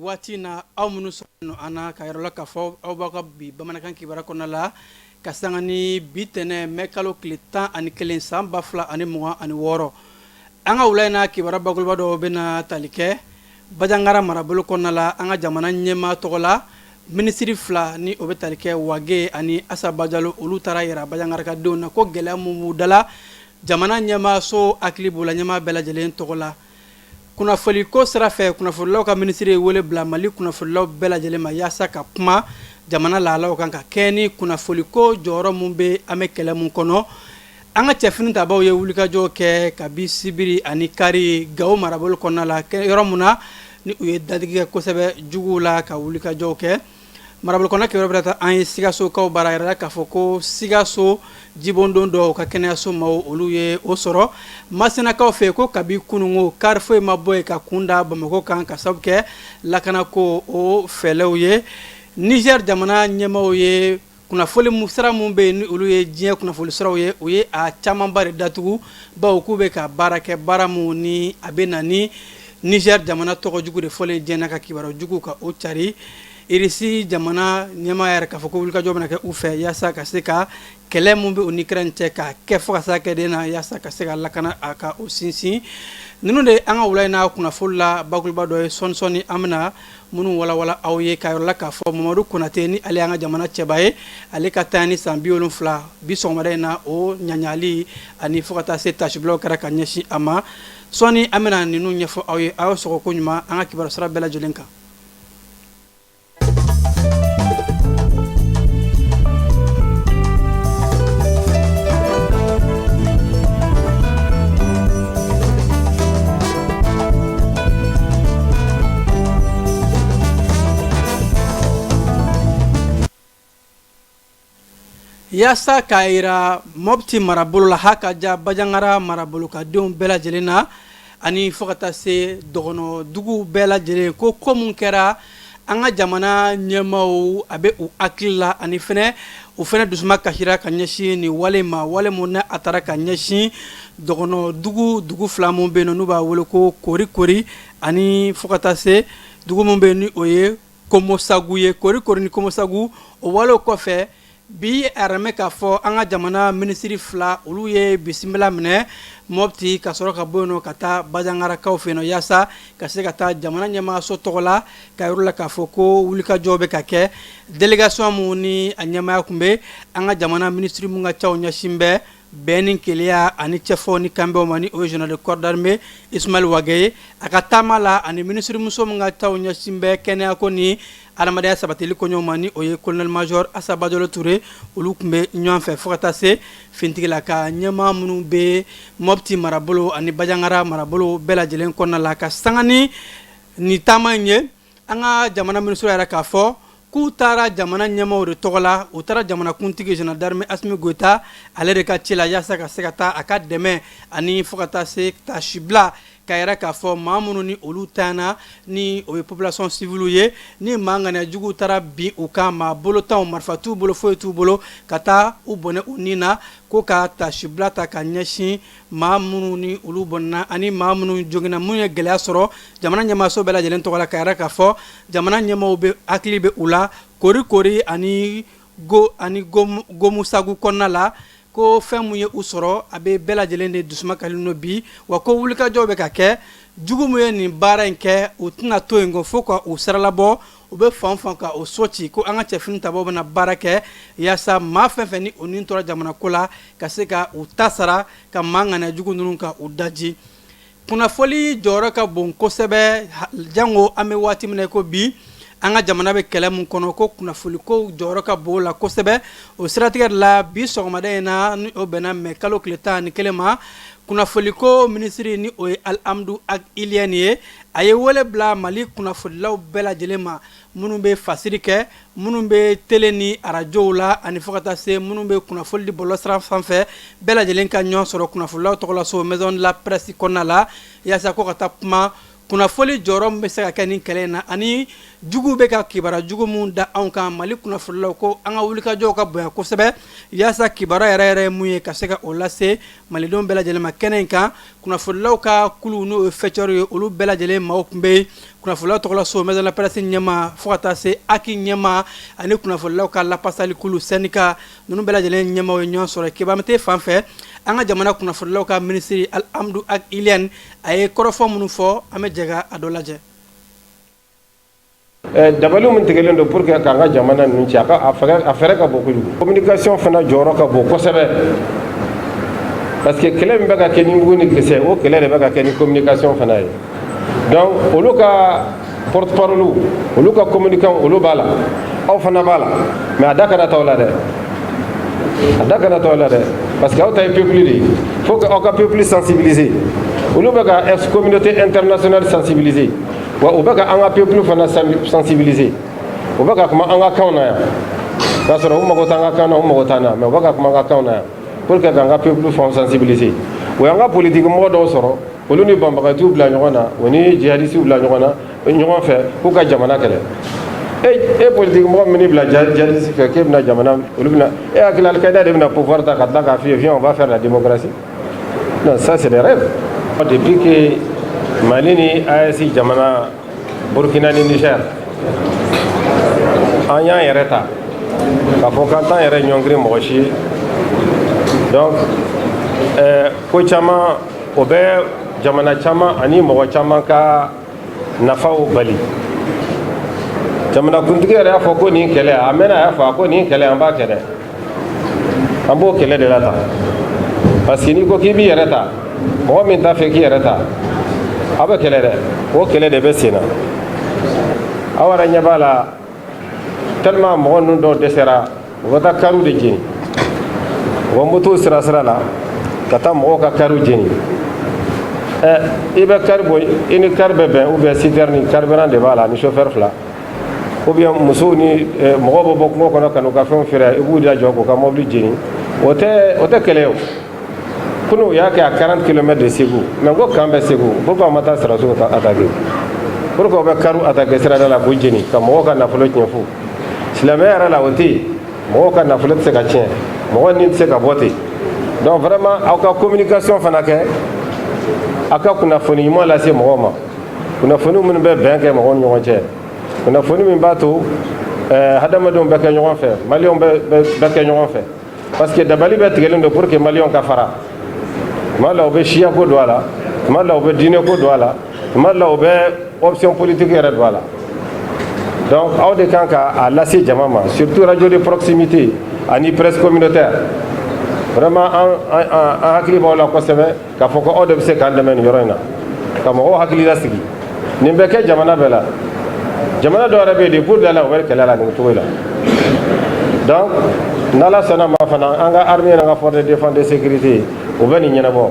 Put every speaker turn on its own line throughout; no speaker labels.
waati na aw minnu sɔnna an na ka yɔrɔ la k'a fɔ aw b'aw ka bi bamanankan kibaruya kɔnɔna la ka sanga ni bi tɛnɛ mɛ kalo tile 11 san 2026 an ka wula in na kibaruya bakuruba dɔw bɛna tali kɛ Bajangara marabolo kɔnɔna la an ka jamana ɲɛmaa tɔgɔ la minisiri fila ni o bɛ tali kɛ Wage ani Asaba Jalo olu taara yira Bajangara ka denw na ko gɛlɛya mun b'u dala jamana ɲɛmaa so hakili b'u la ɲɛmaa bɛɛ lajɛlen tɔgɔ la kunnafoni ko sira fɛ kunnafonilaw ka minisiri ye wele bila Mali kunnafonilaw bɛɛ lajɛlen ma yaasa ka kuma jamana laalaw kan ka kɛ ni kunnafoni ko jɔyɔrɔ mun bɛ an bɛ kɛlɛ mun kɔnɔ an ka cɛfini tabaw ye wulikajɔ kɛ kabi Sibiri ani Kari Gawo marabolo kɔnɔna la yɔrɔ mun na ni u ye dadigi kɛ kosɛbɛ juguw la ka wulikajɔw kɛ marabolo kɔnɔ kibaruya bɛ taa an ye Sikasokaw baara yɛrɛ la k'a fɔ ko Sikaso jibondon dɔw ka kɛnɛyaso maaw olu ye o sɔrɔ Masinakaw fɛ ko kabi kunungo kari foyi ma bɔ yen ka kun da Bamako kan ka sababu kɛ lakanako o fɛlɛw ye Niger jamana ɲɛmaaw ye kunnafoni sira mun bɛ yen ni olu ye diɲɛ kunnafoni siraw ye u ye a camanba de datugu bawo k'u bɛ ka baara kɛ baara mun ni a bɛ na ni Niger jamana tɔgɔ jugu de fɔlen diɲɛ na ka kibaruya jugu ka o cari Irisi jamana ɲɛmaa yɛrɛ k'a fɔ ko wulikajɔ bɛna kɛ u fɛ yaasa ka se ka kɛlɛ mun bɛ u ni Ukraine cɛ ka kɛ fo ka se kɛ den na yaasa ka se ka lakana a ka o sinsin ninnu de an ka wula in na kunnafoni la bakuruba dɔ ye sɔɔni an bɛna minnu walawala aw ye ka yɔrɔ la k'a fɔ Mamadu Konate ni ale y'an ka jamana cɛba ye ale ka taa ni san 70 bi sɔgɔmada in na o ɲaɲali ani fo ka taa se tasibilaw kɛra ka ɲɛsin a ma sɔɔni an bɛna ninnu ɲɛfɔ aw ye aw sɔgɔ ko ɲuman an ka kibaruya sira bɛɛ lajɛlen kan. Yaasa k'a yira Mopti marabolo la hakaja Bajangara marabolo ka denw bɛɛ lajɛlen na ani fo ka taa se dɔgɔnɔ dugu bɛɛ lajɛlen ko mun kɛra an ka jamana ɲɛmaaw a bɛ u hakili la ani fɛnɛ u fɛnɛ dusuma kasira ka ɲɛsin ni wale ma wale mun na a taara ka ɲɛsin dɔgɔnɔ dugu fila mun bɛ yen n'u b'a wele ko Korikori ani fo ka taa se dugu mun bɛ yen ni o ye Komosagu ye Korikori ni Komosagu o walew kɔfɛ bi arame k'a fɔ an ka jamana minisiri fila olu ye bisimila minɛ Mopti ka sɔrɔ ka bɔ yen ka taa Bajangarakaw fɛ yen yaasa ka se ka taa jamana ɲɛmaaso tɔgɔ la ka yɔrɔ la k'a fɔ ko wulikajɔ bɛ ka kɛ délégation mun ni a ɲɛmaaya kun bɛ an ka jamana minisiri mun ka caw ɲɛsin bɛ bɛn ni keleya ani cɛfɔ ni kanbɛnw ma ni o ye général de corps d'armée Ismaël Wage ye a ka taama la ani minisiri muso mun ka caw ɲɛsin bɛ kɛnɛya ko ni adamadenya sabatili koɲɔgɔn ma ni o ye colonel major Asaba Jalo Touré olu tun bɛ ɲɔgɔn fɛ fo ka taa se fintigila ka ɲɛmaa minnu bɛ Mopti marabolo ani Bajangara marabolo bɛɛ lajɛlen kɔnɔna la ka sanga ni taama in ye an ka jamana minisiri yɛrɛ k'a fɔ k'u taara jamana ɲɛmaaw de tɔgɔ la u taara jamana kuntigi général d'armée Assimi Goïta ale de ka ci la yaasa ka se ka taa a ka dɛmɛ ani fo ka taa se tasibila ka yɛrɛ k'a fɔ maa minnu ni olu tana ni o ye population civile ye ni maa ŋaniya jugu taara bin u kan maa bolotanw marifa t'u bolo foyi t'u bolo ka taa u bɔnɛ u ni na ko ka tasibila ta ka ɲɛsin maa minnu ni olu bɔnna ani maa minnu jogina minnu ye gɛlɛya sɔrɔ jamana ɲɛmaaso bɛɛ lajɛlen tɔgɔ la ka yɛrɛ k'a fɔ jamana ɲɛmaaw bɛ hakili bɛ u la Korikori ani Gomusagu kɔnɔna la ko fɛn mun ye u sɔrɔ a bɛ bɛɛ lajɛlen de dusuma kalilen don bi wa ko wulikajɔ bɛ ka kɛ jugu mun ye nin baara in kɛ u tɛna to yen ko fo ka u saralabɔ u bɛ fan fan ka o so ci ko an ka cɛfini tabaw bɛna baara kɛ yaasa maa fɛn fɛn ni o ni tora jamana ko la ka se ka u ta sara ka maa ŋaniya jugu ninnu ka u daji kunnafoni jɔyɔrɔ ka bon kosɛbɛ jango an bɛ waati min na ko bi an ka jamana bɛ kɛlɛ mun kɔnɔ ko kunnafoni ko jɔyɔrɔ ka bon o la kosɛbɛ o siratigɛ de la bi sɔgɔmada in na ni o bɛnna mɛ kalo tile 11 ma kunnafoni ko minisiri ni o ye Alhamdu Iliyɛni ye a ye wele bila Mali kunnafonilaw bɛɛ lajɛlen ma minnu bɛ fasiri kɛ minnu bɛ télé ni arajow la ani fo ka taa se minnu bɛ kunnafoni di bɔlɔlɔsira sanfɛ bɛɛ lajɛlen ka ɲɔgɔn sɔrɔ kunnafonilaw tɔgɔ la so maison de la presse kɔnɔna la yaasa ko ka taa kuma kunnafoli jɔyɔrɔ bɛ se ka kɛ nin kɛlɛ in na ani jugu bɛ ka kibara jugu mun da anw kan Mali kunnafonilaw ko an ka wulikajɔw ka bonya kosɛbɛ yaasa kibara yɛrɛ ye mun ye ka se ka o lase malidenw bɛɛ lajɛlen ma kɛnɛ in kan kunnafonilaw ka kulu n'o ye fɛcɛw ye olu bɛɛ lajɛlen maaw tun bɛ yen kunnafonilaw tɔgɔla so maison de la presse ɲɛma fo ka taa se Aki ɲɛma ani kunnafonilaw ka lapasali kulu syndicat ninnu bɛɛ lajɛlen ɲɛmaw ye ɲɔgɔn sɔrɔ Kebamate fan fɛ an ka jamana kunnafonilaw ka ministre Alhamdu Ak Iliane a ye kɔrɔfɔ minnu fɔ an bɛ jɛ ka a dɔ lajɛ.
Dabaliw min tigɛlen don pour que k'an ka jamana ninnu ci a fɛrɛ ka bon kojugu communication fana jɔyɔrɔ ka bon kosɛbɛ parce que kɛlɛ min bɛ ka kɛ ni mugu ni kisɛ o kɛlɛ de bɛ ka kɛ ni communication fana ye donc olu ka porte parole olu ka communicant olu b'a la aw fana b'a la mais a da kana t'aw la dɛ parce que aw ta ye peuple de ye faut que aw ka peuple sensibiliser olu bɛ ka communauté internationale sensibiliser wa u bɛ ka an ka peuple fana sensibiliser u bɛ ka kuma an ka kanw na yan k'a sɔrɔ u mago t'an ka kan na u mago t'an na mais u bɛ ka kuma an ka kanw na yan pour que k'an ka peuple fana sensibiliser o y'an ka politique mɔgɔ dɔw sɔrɔ olu ni banbagatiw bila ɲɔgɔn na o ni jihadistes bila ɲɔgɔn na ɲɔgɔn fɛ k'u ka jamana kɛlɛ e politique mɔgɔ min bila jihadiste fɛ k'e bɛna jamana olu bɛna e hakili Al-Qaïda de bɛna pouvoir ta ka tila k'a f'i ye viens on va faire la démocratie non ça c'est des rêves depuis que Mali ni AES jamana Burkina ni Niger an y'an yɛrɛ ta k'a fɔ k'an t'an yɛrɛ ɲɔngiri mɔgɔ si ye donc ko caman o bɛ jamana caman ani mɔgɔ caman ka nafaw bali jamana kuntigi yɛrɛ y'a fɔ ko nin kɛlɛ a mɛnna a y'a fɔ ko nin kɛlɛ an b'a kɛ dɛ an b'o kɛlɛ de la ta parce que n'i ko k'i b'i yɛrɛ ta mɔgɔ min t'a fɛ k'i yɛrɛ ta a bɛ kɛlɛ dɛ o kɛlɛ de bɛ sen na aw yɛrɛ ɲɛ b'a la tellement mɔgɔ ninnu dɔw dɛsɛra u bɛ taa kariw de jeni u bɛ moto sira la ka taa mɔgɔw ka kariw jeni i bɛ kari bɔ i ni kari bɛ bɛn ou bien citerne carburant de b'a la ni chauffeur fila ou bien musow ni mɔgɔw bɛ bɔ kungo kɔnɔ ka n'u ka fɛnw feere i b'u da jɔ k'u ka mobili jeni o tɛ kɛlɛ o kunu u y'a kɛ à 40 km de Ségou mais ko kan bɛ Ségou pourquoi ma taa sirasuw attaquer pourquoi u bɛ kariw attaquer sirada la k'u jeni ka mɔgɔw ka nafolo tiɲɛ fu silamɛya yɛrɛ la o tɛ yen mɔgɔw ka nafolo tɛ se ka tiɲɛ mɔgɔ ni tɛ se ka bɔ ten donc vraiment aw ka communication fana kɛ a ka kunnafoni ɲuman lase mɔgɔw ma kunnafoni minnu bɛ bɛn kɛ mɔgɔw ni ɲɔgɔn cɛ kunnafoni min b'a to hadamadenw bɛ kɛ ɲɔgɔn fɛ maliyɛnw bɛ kɛ ɲɔgɔn fɛ parce que dabali bɛ tigɛlen don pour que maliyɛnw ka fara tuma dɔ la u bɛ siya ko don a la tuma dɔ la u bɛ diinɛ ko don a la tuma dɔ la u bɛ option politique yɛrɛ don a la donc aw de kan k'a lase jama ma surtout radio de proximité ani presse communautaire vraiment an hakili b'aw la kosɛbɛ k'a fɔ ko aw de bɛ se k'an dɛmɛ nin yɔrɔ in na ka mɔgɔw hakili lasigi nin bɛ kɛ jamana bɛɛ la jamana dɔw yɛrɛ bɛ yen depuis da la u bɛ kɛlɛ la nin cogo la donc n'ala sɔnna ma fana an ka armée n'an ka force de défense de sécurité u bɛ nin ɲɛnabɔ.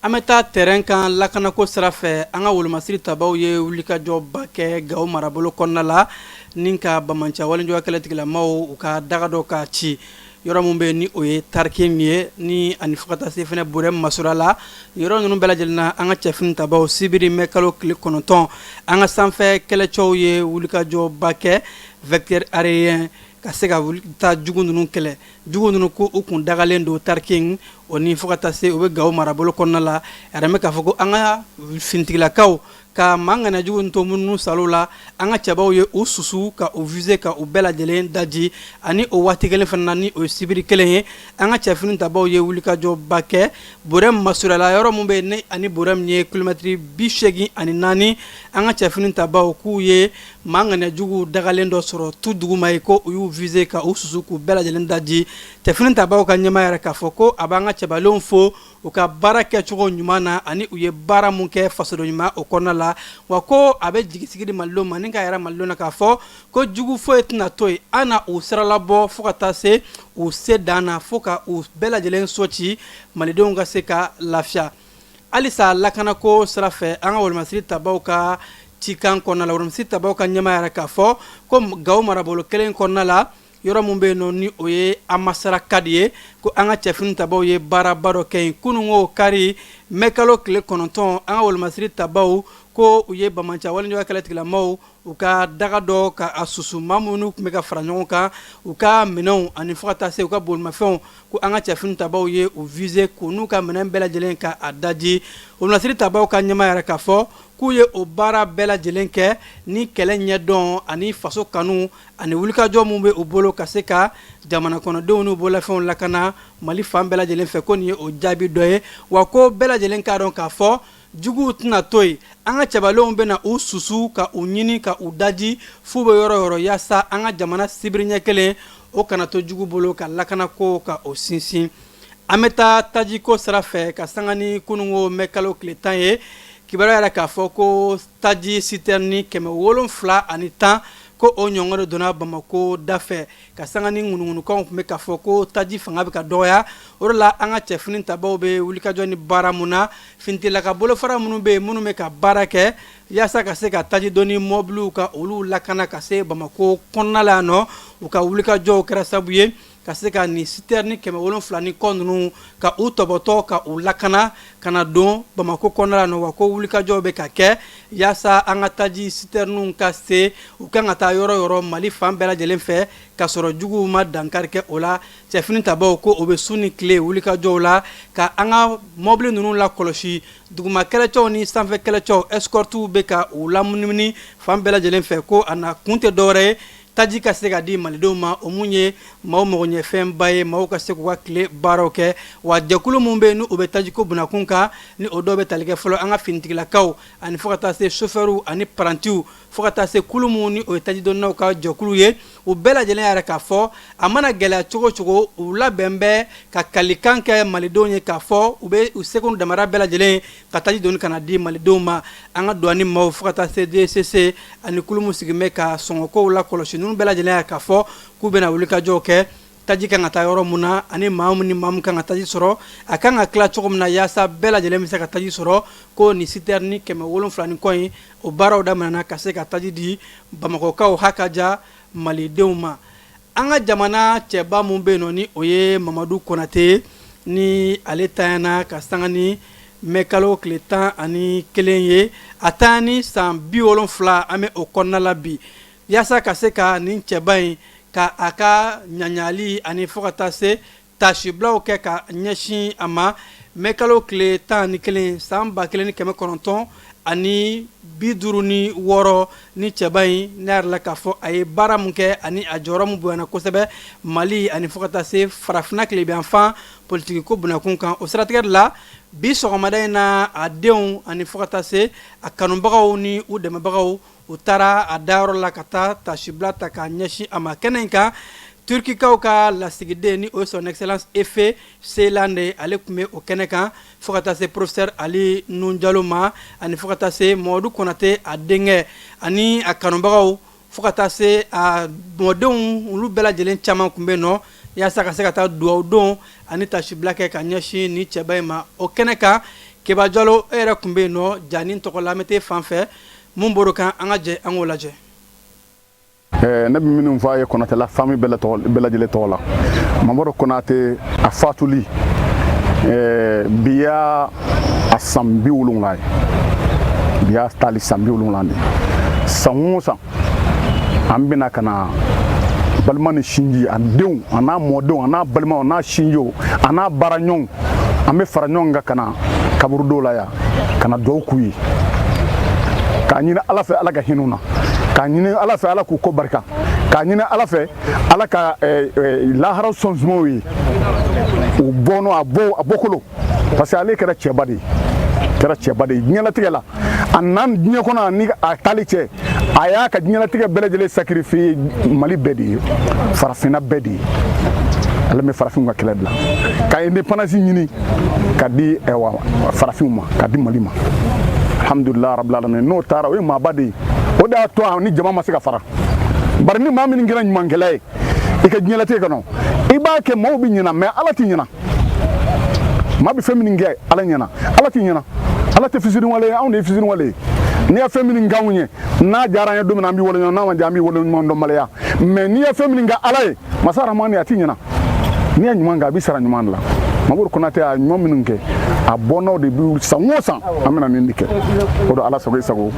An bɛ taa terrain kan lakanako sira fɛ an ka wolomasiri tabaw ye wulikajɔba kɛ Gawo marabolo kɔnɔna la ni ka Bamancia walijɔ kɛlɛtigilamaw u ka daga dɔ ka ci yɔrɔ mun bɛ ni o ye Tariki min ye ni ani fo ka taa se fɛnɛ Borɛ Masura la yɔrɔ ninnu bɛɛ lajɛlen na an ka cɛfini tabaw sibiri mɛ kalo tile 9 an ka sanfɛ kɛlɛcɛw ye wulikajɔba kɛ vecteur aérien ka se ka taa jugu ninnu kɛlɛ jugu ninnu ko u kun dagalen don Tariki o ni fo ka taa se u bɛ Gawo marabolo kɔnɔna la a mɛ k'a fɔ ko an ka finitigilakaw ka mangana jugu to minnu salo la an ka cɛbaw ye u susu ka u viser ka u bɛɛ lajɛlen daji ani o waati kelen fana ni o sibiri kelen ye an ka cɛfini tabaw ye wulikajɔba kɛ Borɛ Masura la yɔrɔ mun bɛ ne ani Borɛ min ye kilomɛtiri 84 an ka cɛfini tabaw k'u ye mangana jugu dagalen dɔ sɔrɔ tu duguma ye ko u y'u viser ka u susu k'u bɛɛ lajɛlen daji cɛfini tabaw ka ɲɛmaa yɛrɛ k'a fɔ ko a b'an ka cɛbalenw fo u ka baara kɛcogo ɲuman na ani u ye baara mun kɛ fasoden ɲuman o kɔnɔna la wa ko a bɛ jigisigi di malidenw ma ni ka yɛrɛ malidenw na k'a fɔ ko jugu foyi tɛna to yen an na u siralabɔ fo ka taa se u se dan na fo ka u bɛɛ lajɛlen soci malidenw ka se ka lafiya halisa lakanako sira fɛ an ka wolomasiri tabaw ka cikan kɔnɔna la wolomasiri tabaw ka ɲɛmaa yɛrɛ k'a fɔ ko Gawo marabolo kelen kɔnɔna la yɔrɔ mun bɛ yen nɔ ni o ye amasara ka di ye ko an ka cɛfini tabaw ye baaraba dɔ kɛ yen kunun ko kari mɛkalo tile 9 an ka wolomasiri tabaw ko u ye Bamancia waliɲɔgɔn kɛlɛtigilamaw u ka daga dɔ ka a susu maa minnu tun bɛ ka fara ɲɔgɔn kan u ka minɛnw ani fo ka taa se u ka bolimafɛnw ko an ka cɛfini tabaw ye u viser k'u n'u ka minɛn bɛɛ lajɛlen ka a daji wolomasiri tabaw ka ɲɛmaa yɛrɛ k'a fɔ k'u ye o baara bɛɛ lajɛlen kɛ ni kɛlɛ ɲɛdɔn ani faso kanu ani wulikajɔ min bɛ u bolo ka se ka jamana kɔnɔdenw n'u bolofɛnw lakana Mali fan bɛɛ lajɛlen fɛ ko nin ye o jaabi dɔ ye wa ko bɛɛ lajɛlen k'a dɔn k'a fɔ juguw tɛna to yen an ka cɛbalenw bɛna u susu ka u ɲini ka u daji f'u bɛ yɔrɔ yɔrɔ yaasa an ka jamana sibiri ɲɛ kelen o kana to jugu bolo ka lakana ko ka o sinsin an bɛ taa tajiko sira fɛ ka sanga ni kununko mɛkalo tile 10 ye kibaruya yɛrɛ k'a fɔ ko taji citerne 710 ko o ɲɔngɔn de donna Bamako da fɛ ka sanga ni ŋunuŋunukanw tun bɛ k'a fɔ ko taji fanga bɛ ka dɔgɔya o de la an ka cɛfini tabaw bɛ wulikajɔ ni baara mun na finitigilaka bolofara minnu bɛ yen minnu bɛ ka baara kɛ yaasa ka se ka taji dɔnni mɔbiliw ka olu lakana ka se Bamako kɔnɔna la yan nɔ u ka wulikajɔw kɛra sababu ye ka se ka ni citerne 770 kɔ ninnu ka u tɔbɔtɔ ka u lakana kana don Bamako kɔnɔna la nɔ wa ko wulikajɔw bɛ ka kɛ yaasa an ka taji citernenw ka se u kan ka taa yɔrɔ yɔrɔ Mali fan bɛɛ lajɛlen fɛ ka sɔrɔ juguw ma dankari kɛ o la cɛfini tabaw ko o bɛ su ni tile wulikajɔw la ka an ka mɔbili ninnu la kɔlɔsi duguma kɛlɛcɛw ni sanfɛ kɛlɛcɛw escortiw bɛ ka u lamunumuni fan bɛɛ lajɛlen fɛ ko a na kun tɛ dɔwɛrɛ ye taji ka se ka di malidenw ma o mun ye maaw magoɲɛfɛnba ye maaw ka se k'u ka tile baaraw kɛ wa jɛkulu mun bɛ yen ni o bɛ tajiko bunakun kan ni o dɔw bɛ tali kɛ fɔlɔ an ka finitigilakaw ani fo ka taa se chauffeurs ani parantiw fo ka taa se kulu mun ni o ye tajidonnaw ka jɛkulu ye u bɛɛ lajɛlen yɛrɛ k'a fɔ a mana gɛlɛya cogo cogo u labɛn bɛ ka kalikan kɛ malidenw ye k'a fɔ u bɛ u seko damara bɛɛ lajɛlen ka taji donni kana di malidenw ma an ka douane maaw fo ka taa se DCC ani kulu mun sigin bɛ ka sɔngɔkow la kɔlɔsi ninnu bɛɛ lajɛlen y'a k'a fɔ k'u bɛna wulikajɔw kɛ taji kan ka taa yɔrɔ mun na ani maa mun ni maa mun kan ka taji sɔrɔ a kan ka tila cogo min na yaasa bɛɛ lajɛlen bɛ se ka taji sɔrɔ ko ni citerne 770 kɔ in o baaraw daminɛna ka se ka taji di Bamakokaw hakaja malidenw ma an ka jamana cɛba mun bɛ yen nɔ ni o ye Mamadu Konate ni ale tanyana ka sanga ni mɛkalo tile 11 ye a taa ni san 70 an bɛ o kɔnɔna la bi yaasa ka se ka nin cɛba in ka a ka ɲaɲali ani fo ka taa se tasibulaw kɛ ka ɲɛsin a ma mɛkalo tile 11 san 1956 ani 56 ni cɛba in ne yɛrɛ la k'a fɔ a ye baara mun kɛ ani a jɔyɔrɔ mun bonyana kosɛbɛ Mali ani fo ka taa se farafinna tilebiyanfan politiki ko bunakun kan o siratigɛ de la bi sɔgɔmada in na a denw ani fo ka taa se a kanubagaw ni u dɛmɛbagaw u taara a dayɔrɔ la ka taa tasibula ta k'a ɲɛsin a ma kɛnɛ in kan turkikaw ka lasigiden ni o ye son excellence Efe Selande ale tun bɛ o kɛnɛ kan fo ka taa se professeur Ali Nunjalo ma ani fo ka taa se Mamadu Konate a denkɛ ani a kanubagaw fo ka taa se a mɔdenw olu bɛɛ lajɛlen caman tun bɛ yen nɔ yaasa ka se ka taa dugawu don ani tasibila kɛ ka ɲɛsin ni cɛba in ma o kɛnɛ kan Keba Jalo e yɛrɛ tun bɛ yen nɔ jani tɔgɔ la an bɛ taa fan fɛ mun bɔr'o kan an ka jɛ an k'o lajɛ.
ne bɛ minnu fɔ a ye Konatela famille bɛɛ lajɛlen tɔgɔ la Mamadu Konate a fatuli bi y'a san 70 ye bi y'a taali san 70 de san o san an bɛna ka na balima ni sinji a denw a n'a mɔdenw a n'a balimaw a n'a sinjiw a n'a baaraɲɔgɔnw an bɛ fara ɲɔgɔn kan ka na kaburudow la yan ka na dugawu k'u ye k'a ɲini Ala fɛ Ala ka hinɛ u na k'a ɲini Ala fɛ Ala k'u ko barika k'a ɲini Ala fɛ Ala ka lahara sɔn sumaw ye u bɔnɔ a bɔkolo parce que ale kɛra cɛba de ye diɲɛlatigɛ la a nan diɲɛ kɔnɔ ni a taali cɛ a y'a ka diɲɛlatigɛ bɛɛ lajɛlen sacrifier Mali bɛɛ de ye farafinna bɛɛ de ye ale bɛ farafinw ka kɛlɛ dilan ka indépendance ɲini ka di farafinw ma ka di Mali ma alhamdulillah rabbil alamin n'o taara o ye maaba de ye o de y'a to ni jama ma se ka fara bari ni maa min kɛra ɲumankɛla ye i ka diɲɛlatigɛ kɔnɔ i b'a kɛ maaw bɛ ɲɛna mais Ala t'i ɲɛna maa bɛ fɛn min kɛ Ala ɲɛna Ala t'i ɲɛna Ala tɛ fitiri wale ye anw de ye fitiri wale ye ni ya fɛn min k'anw ye n'a diyara an ye don min na an bɛ wale ɲɔgɔn n'a ma diya an bɛ wale ɲɔgɔn dɔn maloya mais n'i ye fɛn min kɛ ala ye masa ramani a t'i ɲɛna n'i ye ɲuman kɛ a bɛ sara ɲuman de la Mamoudou Konaté a ɲuman minnu kɛ a bɔnnaw de bɛ san o san an bɛna nin de kɛ o don ala sago i sago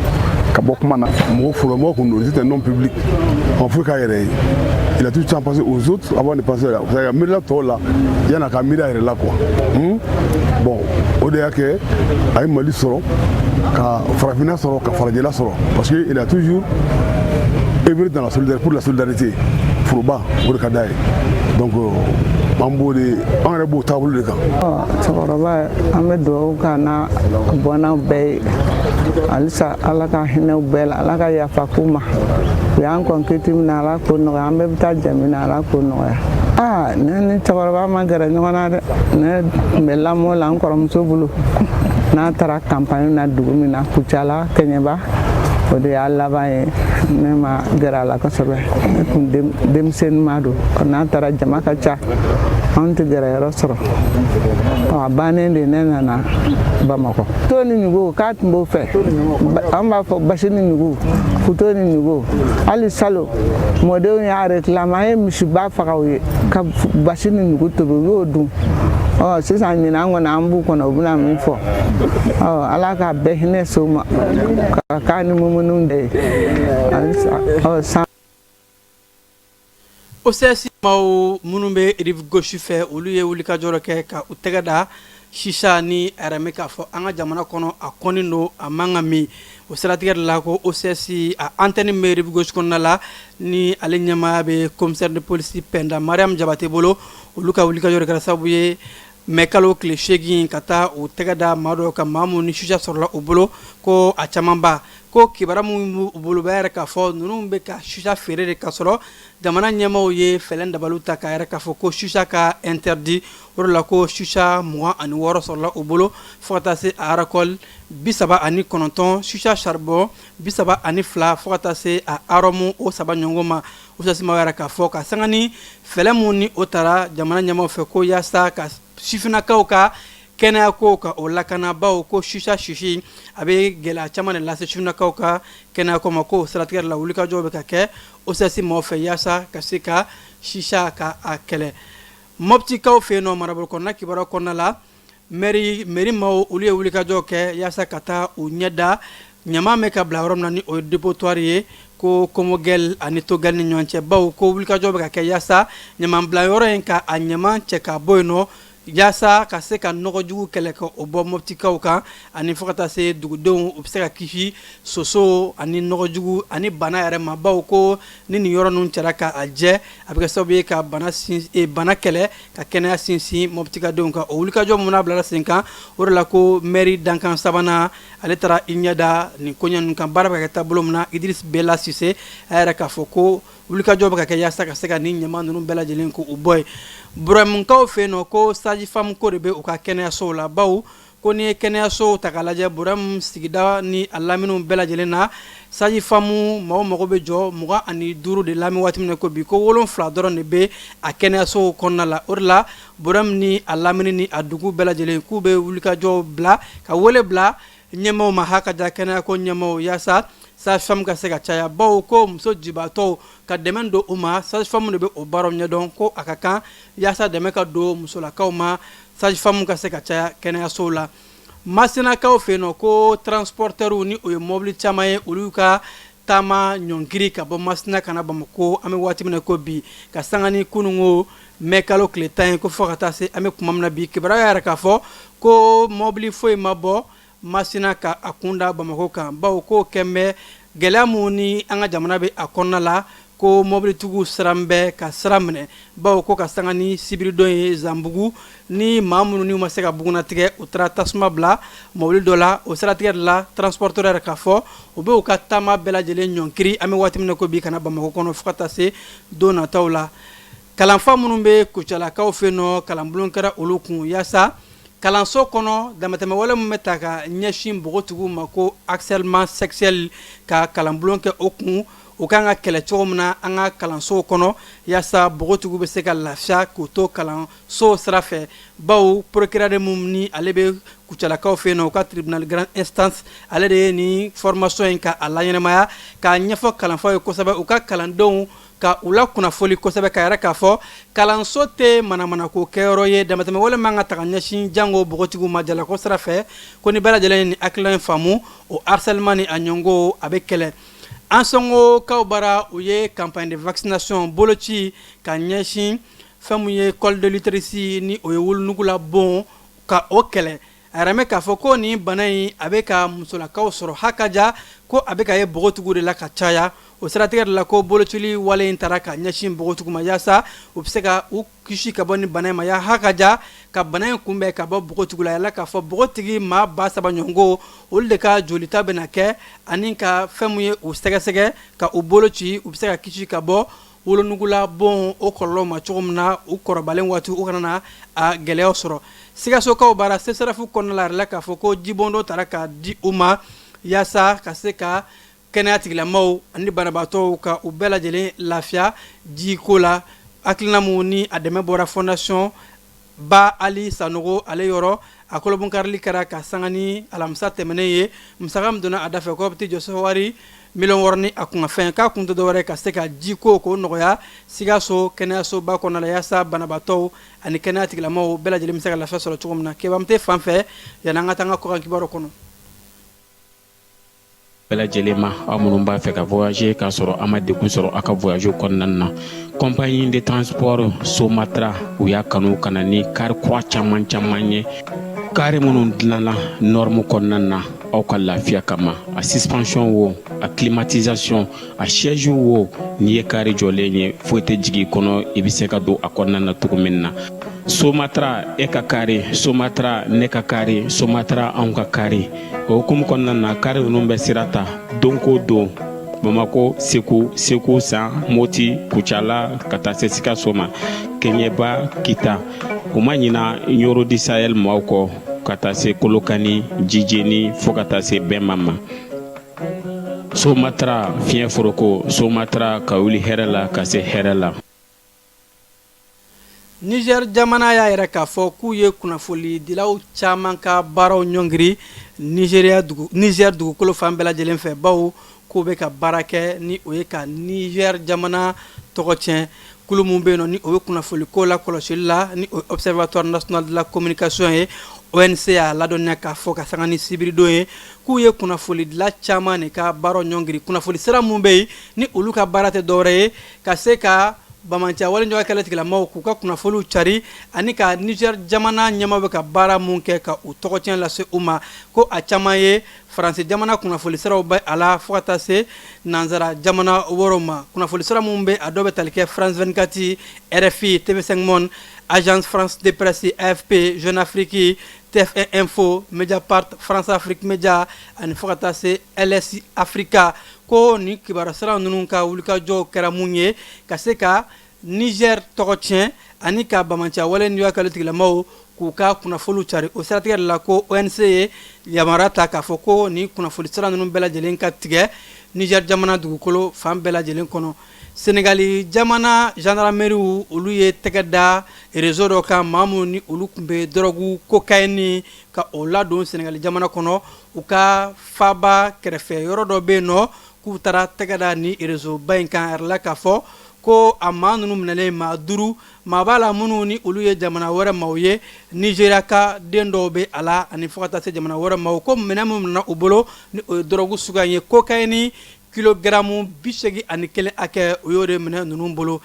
ka bɔ kuma na
mɔgɔ fɔlɔ mɔgɔ kun don c'était un homme public en faut k'a yɛrɛ ye il a tout le temps pensé aux autres avant de penser à la miirila tɔw la yan'a ka miiri a yɛrɛ la quoi bon o de y'a kɛ a ye Mali sɔrɔ ka farafinna sɔrɔ ka farajɛla sɔrɔ parce que il a toujours œuvré dans la solidarité pour la solidarité foroba o de ka d'a ye donc an b'o de an yɛrɛ b'o taabolo de kan.
Cɛkɔrɔba an bɛ dugawu k'a n'a bɔnnaw bɛɛ ye halisa ala ka hinɛw bɛɛ la ala ka yafa k'u ma u y'an kɔn kiti min na ala k'o nɔgɔya an bɛɛ bɛ taa jɛ min na ala k'o nɔgɔya. Ne ni cɛkɔrɔba ma gɛrɛ ɲɔgɔn na dɛ ne tun bɛ lamɔ la n kɔrɔmuso bolo n'a taara campagne na dugu min na Kucala Kɛɲɛba o de y'a laban ye ne ma gɛrɛ a la kosɛbɛ ne tun denmisɛnninma don n'a taara jama ka ca anw tɛ gɛrɛ yɔrɔ sɔrɔ a bannen de ne nana Bamakɔ. To ni ɲugu k'a tun b'o fɛ an b'a fɔ basi ni ɲugu futo ni ɲugu hali salo mɔdenw y'a réclamé an ye misiba faga u ye ka basi ni ɲugu tobi u y'o dun sisan ɲinan an kɔni an b'u kɔnɔ u bɛna min fɔ ala ka bɛɛ hinɛ se u ma ka k'a ni mumunu de ye
OCS maaw minnu bɛ rive gauche fɛ olu ye wulikajɔ kɛ ka u tɛgɛ da shisha ni RME k'a fɔ an ka jamana kɔnɔ a kɔni don a man ka min o siratigɛ de la ko OCS a antenne bɛ rive gauche kɔnɔna la ni ale ɲɛmaaya bɛ commissaire de police Penda Mariam Jabate bolo olu ka wulikajɔ kɛra sababu ye mais kalo tile 8 ka taa u tɛgɛ da maa dɔw ka maa mun ni shisha sɔrɔla u bolo ko a caman ba ko kibara mun b'u bolo bɛ yɛrɛ k'a fɔ ninnu bɛ ka shisha feere de ka sɔrɔ jamana ɲɛmaaw ye fɛlɛn dabaliw ta k'a yɛrɛ k'a fɔ ko shisha ka interdit o de la ko shisha 26 sɔrɔla u bolo fo ka taa se a alcool 39 shisha charbon 32 fo ka taa se a arôme o 3 ɲɔgɔn ma o sasimaw yɛrɛ k'a fɔ ka sanga ni fɛlɛn mun ni o taara jamana ɲɛmaaw fɛ ko yaasa ka sifinnakaw ka kɛnɛya ko ka o lakanabaw ko shisha shishi a bɛ gɛlɛya caman de lase sifinnakaw ka kɛnɛya ko ma ko o siratigɛ de la wulikajɔ bɛ ka kɛ OCS maaw fɛ yaasa ka se ka shisha ka a kɛlɛ Moptikaw fɛ yen nɔ marabolo kɔnɔna kibaruya kɔnɔna la mairie maaw olu ye wulikajɔ kɛ yaasa ka taa u ɲɛ da ɲama bɛ ka bila yɔrɔ min na ni o ye dépotoir ye ko Komogɛl ani Togɛl ni ɲɔgɔn cɛ bawo ko wulikajɔ bɛ ka kɛ yaasa ɲama bila yɔrɔ in ka a ɲama cɛ ka bɔ yen nɔ yaasa ka se ka nɔgɔjugu kɛlɛ ka o bɔ Moptikaw kan ani fo ka taa se dugudenw u bɛ se ka kisi soso ani nɔgɔjugu ani bana yɛrɛ ma bawo ko ni nin yɔrɔ ninnu cɛla ka a jɛ a bɛ kɛ sababu ye ka bana kɛlɛ ka kɛnɛya sinsin Moptikadenw kan o wulikajɔ mun bilara sen kan o de la ko mairie dankan sabanan ale taara i ɲɛ da nin ko ninnu kan baara bɛ ka kɛ taabolo min na Idriss Bella Cissé a yɛrɛ k'a fɔ ko wulikajɔ bɛ ka kɛ yaasa ka se ka nin ɲama ninnu bɛɛ lajɛlen ko u bɔ ye Burɛmukaw fɛ yen nɔ ko sage-femme ko de bɛ u ka kɛnɛyasow la bawo ko ni ye kɛnɛyasow ta k'a lajɛ Burɛmu sigida ni a laminiw bɛɛ lajɛlen na sage-femme maaw mago bɛ jɔ 25 de lamini waati min na ko bi ko 7 dɔrɔn de bɛ a kɛnɛyasow kɔnɔna la o de la Burɛmu ni a lamini ni a dugu bɛɛ lajɛlen k'u bɛ wulikajɔ bila ka wele bila ɲɛmaaw ma ha ka ja kɛnɛya ko ɲɛmaaw yaasa sage-femme ka se ka caya bawo ko muso jibatɔw ka dɛmɛ don u ma sage-femme de bɛ o baaraw ɲɛdɔn ko a ka kan yaasa dɛmɛ ka don musolakaw ma sage-femme ka se ka caya kɛnɛyasow la Masinakaw fɛ yen nɔ ko transporteurs ni o ye mobili caman ye olu ka taama ɲɔngiri ka bɔ Masina ka na Bamako an bɛ waati min na ko bi ka sanga ni kununko mɛ kalo tile 10 ko fo ka taa se an bɛ kuma min na bi kibaruya yɛrɛ k'a fɔ ko mobili foyi ma bɔ Masina ka a kunda Bamako kan bawo ko kɛmɛ gɛlɛya mun ni an ka jamana bɛ a kɔnɔna la ko mobilitigiw siran bɛ ka sira minɛ bawo ko ka sanga ni sibiridon ye Zanbugu ni maa minnu n'u ma se ka bugunatigɛ u taara tasuma bila mobili dɔ la o siratigɛ de la transporteur yɛrɛ k'a fɔ u bɛ u ka taama bɛɛ lajɛlen ɲɔnkiri an bɛ waati min na ko bi kana Bamako kɔnɔ fo ka taa se don nataw la kalanfa minnu bɛ Kucalakaw fɛ yen nɔ kalanbulon kɛra olu kun yaasa kalanso kɔnɔ damatɛmɛ wale mun bɛ ta ka ɲɛsin npogotigiw ma ko harcèlement sexuel ka kalanbulon kɛ o kun u kan ka kɛlɛ cogo min na an ka kalansow kɔnɔ yaasa bogotigiw bɛ se ka lafiya k'u to kalanso sira fɛ bawo procureur mun ni ale bɛ kucalakaw fɛ yen nɔ u ka tribunal grande instance ale de ye ni formation in ka a laɲɛnamaya k'a ɲɛfɔ kalanfaw ye kosɛbɛ u ka kalandenw ka u la kunnafoli kosɛbɛ ka yɛrɛ k'a fɔ kalanso tɛ manamanako kɛyɔrɔ ye damatɛmɛ wale man ka taga ɲɛsin jango bogotigiw ma jalako sira fɛ ko ni bɛɛ lajɛlen ni hakilina in faamu o harcèlement ni a ɲɔngo a bɛ kɛlɛ an sɔngo kaw bara u ye campagne de vaccination boloci ka ɲɛsin fɛn mun ye col de l'utérus ni o ye wolonugula bon ka o kɛlɛ a yɛrɛ mɛ k'a fɔ ko nin bana in a bɛ ka musolakaw sɔrɔ hakaja ko a bɛ ka ye bogotigiw de la ka caya o siratigɛ de la ko bolocili wale in taara ka ɲɛsin bogotigiw ma yaasa u bɛ se ka u kisi ka bɔ ni bana in ma ya hakaja ka bana in kunbɛn ka bɔ bogotigiw la yala k'a fɔ bogotigi maa 3,000 ɲɔgɔn olu de ka jolita bɛna kɛ ani ka fɛn mun ye u sɛgɛsɛgɛ ka u boloci u bɛ se ka kisi ka bɔ wolonugula bon o kɔlɔlɔ ma cogo min na u kɔrɔbalen waati u kana na a gɛlɛyaw sɔrɔ Sigasokaw bara CSRF kɔnɔna la yɛrɛ k'a fɔ ko jibon dɔ taara ka di u ma yaasa ka se ka kɛnɛya tigilamaaw ani banabaatɔw ka u bɛɛ lajɛlen lafiya jiko la hakilina mun ni a dɛmɛ bɔra fondation Ba Ali Sanogo ale yɔrɔ a kolobunkarili kɛra ka sanga ni alamisa tɛmɛnen ye musaka min donna a da fɛ ko bɛ jɔsɔ wari miliyɔn wɔɔrɔ ni a kungafɛn k'a kun tɛ dɔwɛrɛ ka se ka jiko k'o nɔgɔya Sigaso kɛnɛyasoba kɔnɔna la yaasa banabaatɔw ani kɛnɛya tigilamaaw bɛɛ lajɛlen bɛ se ka lafiya sɔrɔ cogo min na Kebamte fan fɛ yanni an ka taa an ka kɔkan kibaru kɔnɔ.
bɛɛ lajɛlen ma aw minnu b'a fɛ ka voyager k'a sɔrɔ a ma degun sɔrɔ a ka voyage kɔnɔna na compagnie de transport Somatra u y'a kanu ka na ni kari kura caman ye kari minnu dilanna norme kɔnɔna na aw ka lafiya kama a suspension wo a climatisation a siège wo n'i ye kari jɔlen ye foyi tɛ jigin kɔnɔ i bɛ se ka don a kɔnɔna na cogo min na Somatra e ka kari Somatra ne ka kari Somatra anw ka kari o hukumu kɔnɔna na kari ninnu bɛ sira ta don ko don Bamako Segu San Moti Kucala ka taa se Sikaso ma Keɲeba Kita u ma ɲina Yoro di Sahel maaw kɔ ka taa se Kolokani Jijeni fo ka taa se Bɛnba ma Somatra fiɲɛ foroko Somatra ka wuli hɛrɛ la ka se hɛrɛ la.
Niger jamana y'a yɛrɛ k'a fɔ k'u ye kunnafoli dilaw caman ka baaraw ɲɔngiri Niger dugukolo fan bɛɛ lajɛlen fɛ bawo k'u bɛ ka baara kɛ ni o ye ka Niger jamana tɔgɔ tiɲɛ kulu mun bɛ yen nɔ ni o ye kunnafoli ko la kɔlɔsili la ni o ye Observatoire National de la Communication ye ONC y'a ladɔnniya k'a fɔ ka sanga ni sibiridon ye k'u ye kunnafoli dila caman de ka baaraw ɲɔngiri kunnafoli sira mun bɛ yen ni olu ka baara tɛ dɔwɛrɛ ye ka se ka Bamantia wale ɲɔgɔn kɛlɛ tigilamaaw k'u ka kunnafoliw cari ani ka Niger jamana ɲɛmaa bɛ ka baara mun kɛ ka u tɔgɔtiɲɛ lase u ma ko a caman ye Faransi jamana kunnafoli siraw bɛ a la fo ka taa se nanzara jamana wɔɔrɔw ma kunnafoli sira mun bɛ a dɔw bɛ tali kɛ France 24 RFI TV5 Monde Agence France de Presse AFP Jeune Afrique TF1 Info Mediapart France Afrique Media ani fo ka taa se LSI Africa ko ni kibaru sira ninnu ka wulikajɔw kɛra mun ye ka se ka Niger tɔgɔ tiɲɛ ani ka Bamantia wale ɲɔgɔn kɛlɛ tigilamaaw k'u ka kunnafoliw cari o siratigɛ de la ko ONC ye yamaruya ta k'a fɔ ko ni kunnafoli sira ninnu bɛɛ lajɛlen ka tigɛ Niger jamana dugukolo fan bɛɛ lajɛlen kɔnɔ Senegali jamana gendarmerie olu ye tɛgɛ da réseau dɔ kan maa minnu ni olu tun bɛ dɔrɔgu cocaïne ka o ladon Senegali jamana kɔnɔ u ka faaba kɛrɛfɛ yɔrɔ dɔ bɛ yen nɔ k'u taara tɛgɛ da ni réseau ba in kan yɛrɛ la k'a fɔ ko a maa ninnu minɛlen maa 5 maa b'a la minnu ni olu ye jamana wɛrɛ maaw ye Nigeria ka den dɔw bɛ a la ani fo ka taa se jamana wɛrɛ maaw ko minɛn min minɛna u bolo ni o ye dɔrɔgu suguya ye cocaïne kilogramu 81 hakɛ o y'o de minɛ ninnu bolo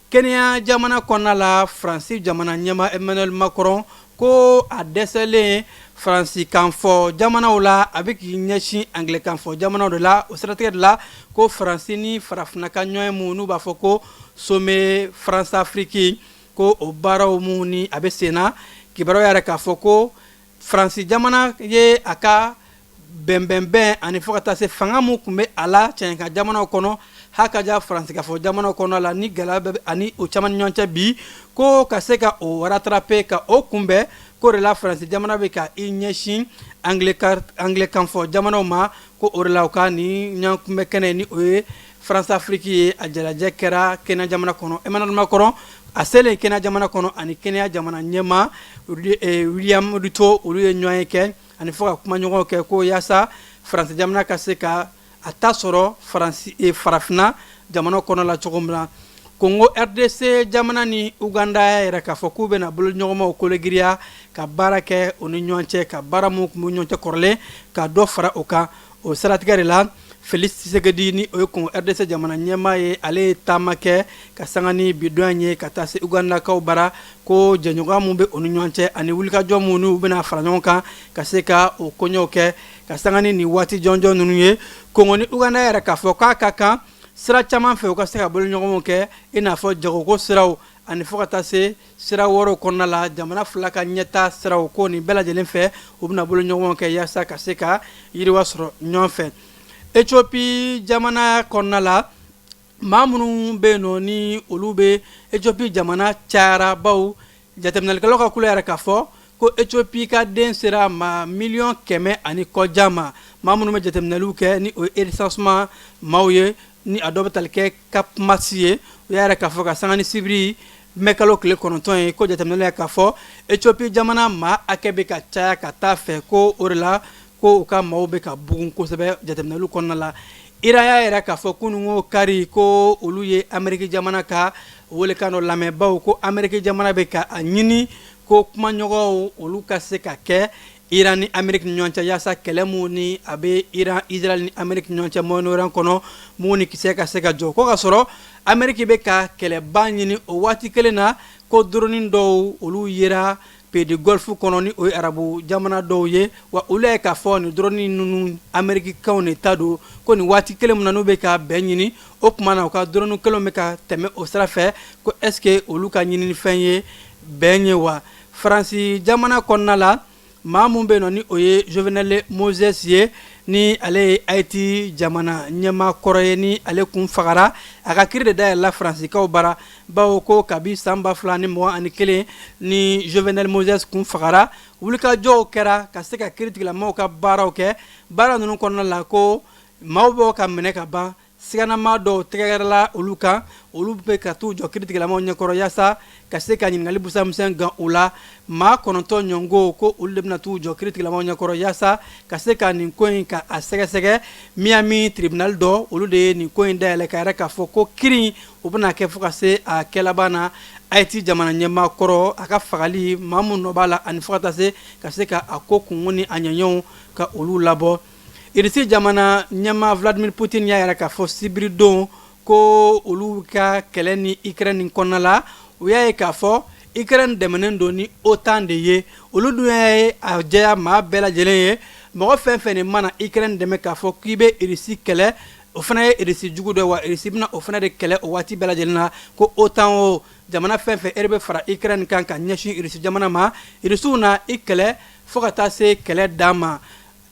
Kenya jamana kɔnɔna la Faransi jamana ɲɛmaa Emmanuel Macron ko a dɛsɛlen Faransi kanfɔ jamanaw la a bɛ k'i ɲɛsin Anglais kanfɔ jamanaw de la o siratigɛ de la ko Faransi ni farafinna ka ɲɔgɔn mun n'u b'a fɔ ko sommet France Afrique ko o baaraw mun ni a bɛ sen na kibaruya yɛrɛ k'a fɔ ko Faransi jamana ye a ka bɛnbɛnbɛn ani fo ka taa se fanga mun tun bɛ a la cɛnka jamanaw kɔnɔ hakaja Faransi k'a fɔ jamanaw kɔnɔ la ni gɛlɛya bɛ ani o caman ni ɲɔgɔn cɛ bi ko ka se ka o rattraper ka o kunbɛn ko de la France jamana bɛ ka i ɲɛsin anglais kan fɔ jamanaw ma ko o de la u ka ni ɲankunbɛ kɛnɛ ni o ye France Afrique ye a jalajɛ kɛra Kenya jamana kɔnɔ Emmanuel Macron a selen Kenya jamana kɔnɔ ani Kenya jamana ɲɛma William Ruto olu ye ɲɔgɔn ye kɛ ani fɔ ka kuma ɲɔgɔn kɛ ko yaasa France jamana ka se ka a ta sɔrɔ farafina jamana kɔnɔ la cogo min na Congo RDC jamana ni Uganda yɛrɛ k'a fɔ k'u bɛna bolo ɲɔgɔnmaw kolegiriya ka baara kɛ o ni ɲɔgɔn cɛ ka baara mun kun bɛ ɲɔgɔn cɛ kɔrɔlen ka dɔ fara o kan o siratigɛ de la Félix Tshisekedi ni o ye Congo RDC jamana ɲɛmaa ye ale ye taama kɛ ka sanga ni bidon ye ka taa se Ugandakaw bara ko jɛɲɔgɔnya mun bɛ o ni ɲɔgɔn cɛ ani wulikajɔ mun n'u bɛna fara ɲɔgɔn kan ka se ka o koɲɛw kɛ ka sanga ni nin waati jɔnjɔn ninnu ye Congo ni Uganda yɛrɛ k'a fɔ k'a ka kan sira caman fɛ u ka se ka bolo ɲɔgɔnw kɛ i n'a fɔ jagoko siraw ani fɔ ka taa se sira wɔɔrɔw kɔnɔna la jamana fila ka ɲɛta siraw ko nin bɛɛ lajɛlen fɛ u bɛna bolo ɲɔgɔnw kɛ yaasa ka se ka yiriwa sɔrɔ ɲɔgɔn fɛ Ethiopie jamana kɔnɔna la maa minnu bɛ yen nɔ ni olu bɛ Ethiopie jamana cayara baw jateminɛlikɛlaw ka kula yɛrɛ k'a fɔ ko Ethiopie ka den sera ma 100,000 ani kɔjan ma maa minnu bɛ jateminɛliw kɛ ni o ye recensement maaw ye ni a dɔ bɛ tali kɛ Cap Masi ye u y'a yɛrɛ k'a fɔ ka sanga ni sibiri mɛ kalo tile 9 ye ko jateminɛliw y'a k'a fɔ Ethiopie jamana maa hakɛ bɛ ka caya ka taa fɛ ko o de la ko u ka maaw bɛ ka bugun kosɛbɛ jateminɛliw kɔnɔna la Iran y'a yɛrɛ k'a fɔ kunun ko kari ko olu ye Amérique jamana ka welekan dɔ lamɛn bawo ko Amérique jamana bɛ ka a ɲini ko kumaɲɔgɔnw olu ka se ka kɛ Iran ni Amérique ni ɲɔgɔn cɛ yaasa kɛlɛ mun ni a bɛ Iran Israël ni Amérique ni ɲɔgɔn cɛ Moyen-Orient kɔnɔ mun ni kisɛ ka se ka jɔ ko ka sɔrɔ Amérique bɛ ka kɛlɛba ɲini o waati kelen na ko drone dɔw olu yera Pays de Golfe kɔnɔ ni o ye arabu jamana dɔw ye wa olu ye k'a fɔ nin drone ninnu Américains de ta don ko nin waati kelen mun na n'u bɛ ka bɛn ɲini o tuma na u ka drone kelenw bɛ ka tɛmɛ o sira fɛ ko est-ce que olu ka ɲinifɛn ye bɛn ye wa France jamana kɔnɔna la maa mun bɛ yen nɔ ni o ye Jovenel Moïse ye ni ale ye Haïti jamana ɲɛmaa kɔrɔ ye ni ale kun fagara a ka kiiri de dayɛlɛla Faransikaw bara bawo ko kabi san 2021 ni Jovenel Moïse kun fagara wulikajɔw kɛra ka se ka kiiri tigilamɔgɔw ka baaraw kɛ baara ninnu kɔnɔna la ko maaw bɛ ka minɛ ka ban siganama dɔw tɛgɛrɛla olu kan olu bɛ ka t'u jɔ kiiri tigilamɔgɔw ɲɛkɔrɔ yaasa ka se ka ɲininkali busamisɛn gan u la maa 9 ɲɔngo ko olu de bɛna t'u jɔ kiiri tigilamɔgɔw ɲɛkɔrɔ yaasa ka se ka nin ko in ka a sɛgɛsɛgɛ Miami tribunal dɔ olu de ye nin ko in dayɛlɛ ka yɛrɛ k'a fɔ ko kiiri u bɛna kɛ fo ka se a kɛlaban na Haïti jamana ɲɛmaa kɔrɔ a ka fagali maa mun nɔ b'a la ani fo ka se ka a ko kungo ni a ɲɛɲɛw ka olu labɔ Irisi jamana ɲɛmaa Vladimir Poutine y'a yɛrɛ k'a fɔ sibiri don ko olu ka kɛlɛ ni Ukraine kɔnɔna la u y'a ye k'a fɔ Ukraine dɛmɛnen don ni OTAN de ye olu dun y'a ye a jɛya maa bɛɛ lajɛlen ye mɔgɔ fɛn fɛn de mana Ukraine dɛmɛ k'a fɔ k'i bɛ Irisi kɛlɛ o fana ye Irisi jugu dɔ wa Irisi bɛna o fana de kɛlɛ o waati bɛɛ lajɛlen na ko OTAN o jamana fɛn fɛn bɛ fara Ukraine kan ka ɲɛsin Irisi jamana ma Irisiw na i kɛlɛ fo ka taa se kɛlɛ dan ma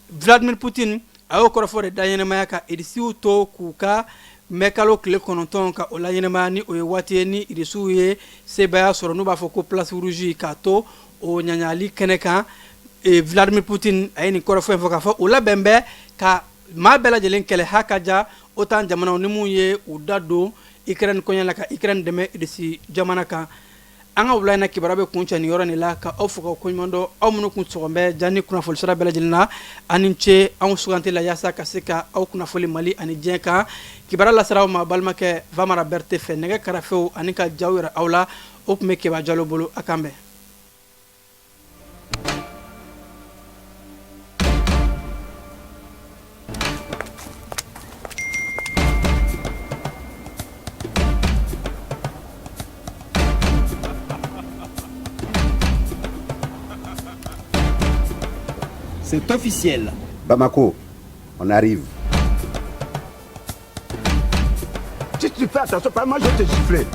Vladimir Poutine a y'o kɔrɔfɔ de da ɲɛnamaya ka Irisiw to k'u ka mɛ kalo tile 9 ka o la ɲɛnamaya ni o ye waati ye ni Irisiw ye sebaya sɔrɔ n'u b'a fɔ ko place rouge k'a to o ɲaɲali kɛnɛ kan Vladimir Poutine a ye nin kɔrɔfɔ in fɔ k'a fɔ o labɛn bɛ ka maa bɛɛ lajɛlen kɛlɛ ha ka ja OTAN jamanaw ni mun ye u da don Ukraine kɔɲɛ la ka Ukraine dɛmɛ Irisi jamana kan an ka wula in na kibaruya bɛ kun cɛ nin yɔrɔ nin la ka aw fo ka koɲuman dɔn aw minnu kun sɔgɔn bɛ janni kunnafoni sira bɛɛ lajɛlen na ani ce anw suganti la yaasa ka se ka aw kunnafoni Mali ani diɲɛ kan kibaruya lasera aw ma balimakɛ Vamara Berete fɛ nɛgɛ karafew ani ka jaw yɛrɛ aw la o tun bɛ Keba Jalo bolo a kan bɛn.
C'est officiel.
Bamako, on arrive.
Si tu fais attention, moi je vais te gifler.